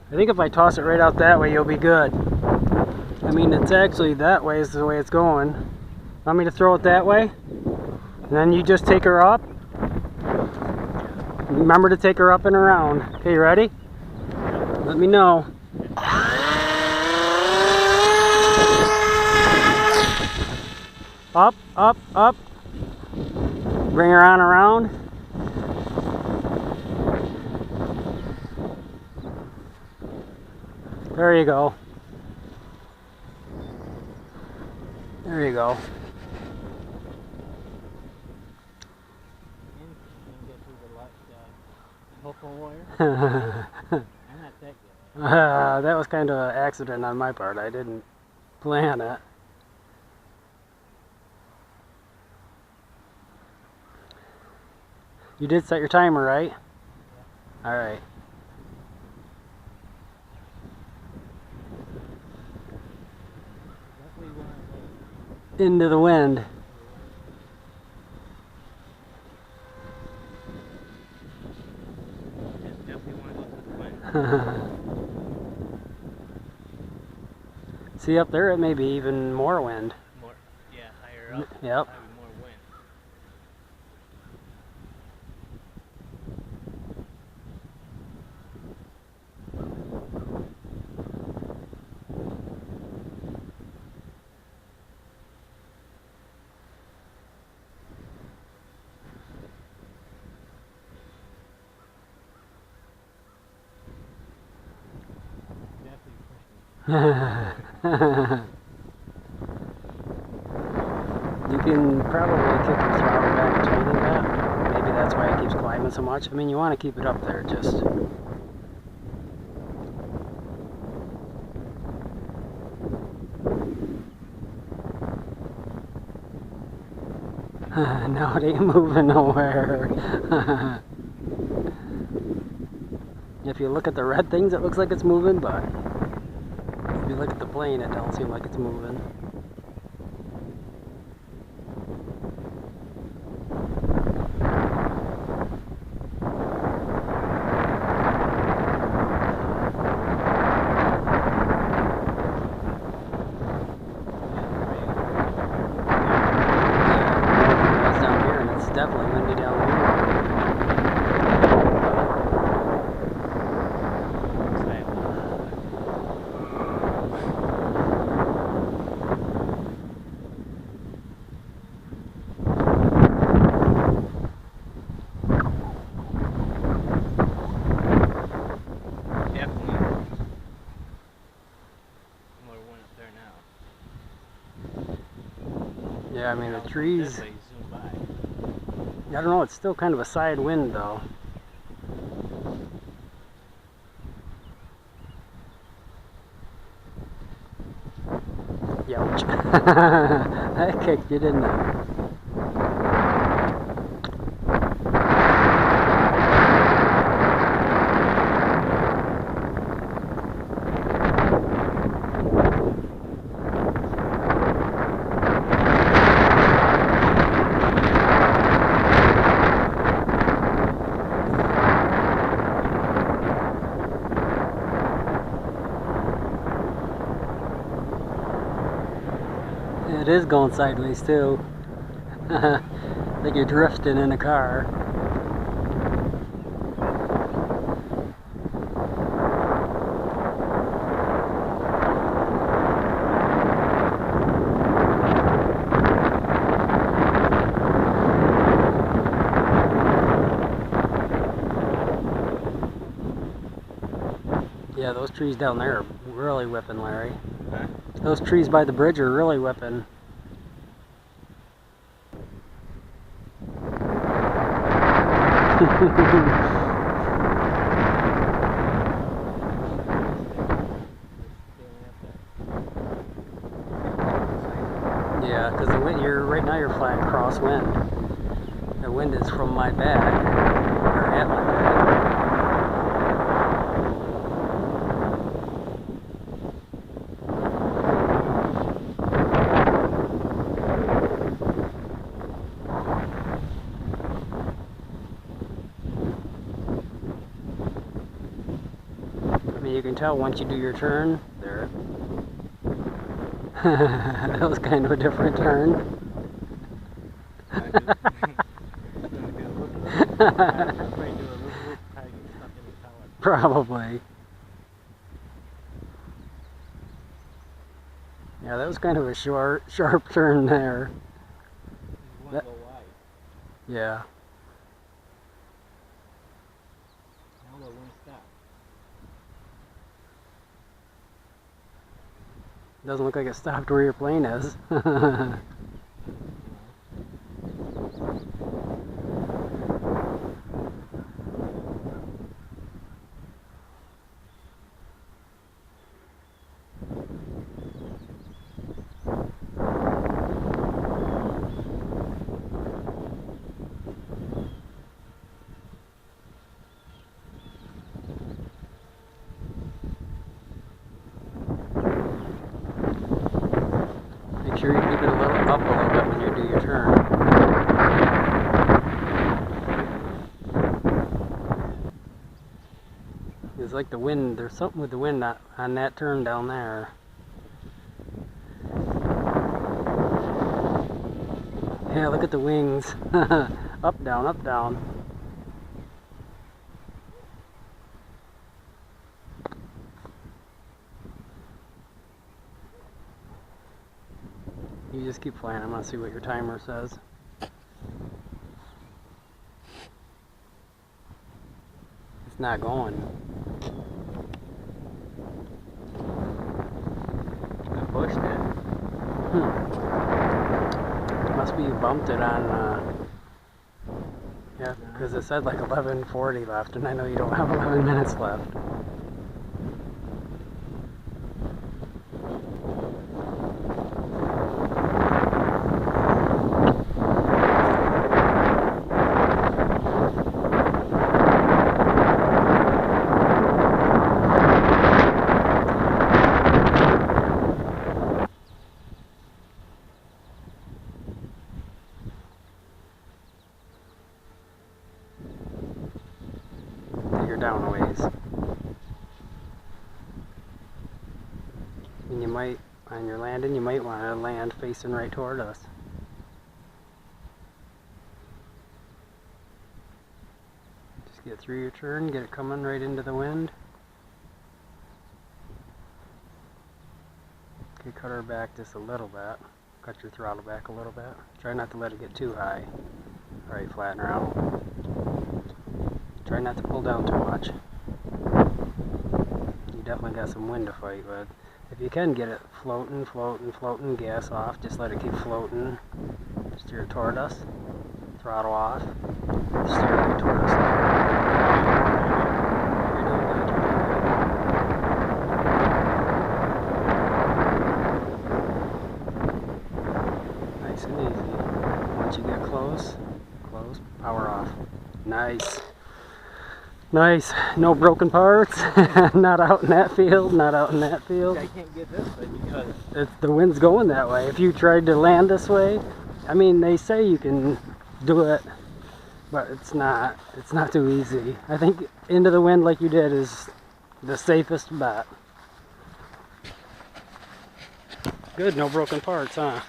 I think if I toss it right out that way, you'll be good. I mean, it's actually that way is the way it's going. Want me to throw it that way? And then you just take her up. Remember to take her up and around. Okay, you ready? Let me know. Up, up, up. Bring her on around. There you go. There you go. That was kind of an accident on my part. I didn't plan it. You did set your timer, right? Yeah. All right. Into the wind. See up there, it may be even more wind. More, yeah, higher up. Yep. Probably more wind. You can probably kick the throttle back a tiny bit. Maybe that's why it keeps climbing so much. I mean, you want to keep it up there, just... No, it ain't moving nowhere. If you look at the red things, it looks like it's moving, but if you look at the plane, it don't seem like it's moving. Definitely windy down here. Definitely more wind up there now. Yeah, I mean the trees. Zoom by. I don't know, it's still kind of a side wind though. Youch. That kicked you, didn't it? It is going sideways too. Like you're drifting in a car. Yeah, those trees down there are really whipping, Larry. Huh? Those trees by the bridge are really whipping. Yeah, because the wind, right now you're flying crosswind. The wind is from my back, or at my back. I mean, you can tell once you do your turn. There. That was kind of a different turn. Probably. Yeah, that was kind of a sharp turn there. Go wide. Yeah. Now it won't stop. Doesn't look like it stopped where your plane is. Make sure you keep it up a little bit when you do your turn. It's like the wind, there's something with the wind on that turn down there. Yeah, look at the wings. Up, down, up, down. You just keep flying. I'm going to see what your timer says. It's not going. I pushed it. Must be you bumped it on, yeah, because it said like 11:40 left, and I know you don't have 11 minutes left. Down a ways. And you might, on your landing, you might want to land facing right toward us. Just get through your turn, get it coming right into the wind. Okay, cut her back just a little bit. Cut your throttle back a little bit. Try not to let it get too high. Alright, flatten her out. Try not to pull down too much. You definitely got some wind to fight with. If you can get it floating, floating, floating, gas off, just let it keep floating. Steer it toward us. Throttle off. Steer right toward us. Nice and easy. Once you get close, power off. Nice. Nice. No broken parts. Not out in that field. Not out in that field. I can't get this way because The wind's going that way. If you tried to land this way, I mean, they say you can do it, but it's not too easy. I think into the wind like you did is the safest bet. Good. No broken parts, huh?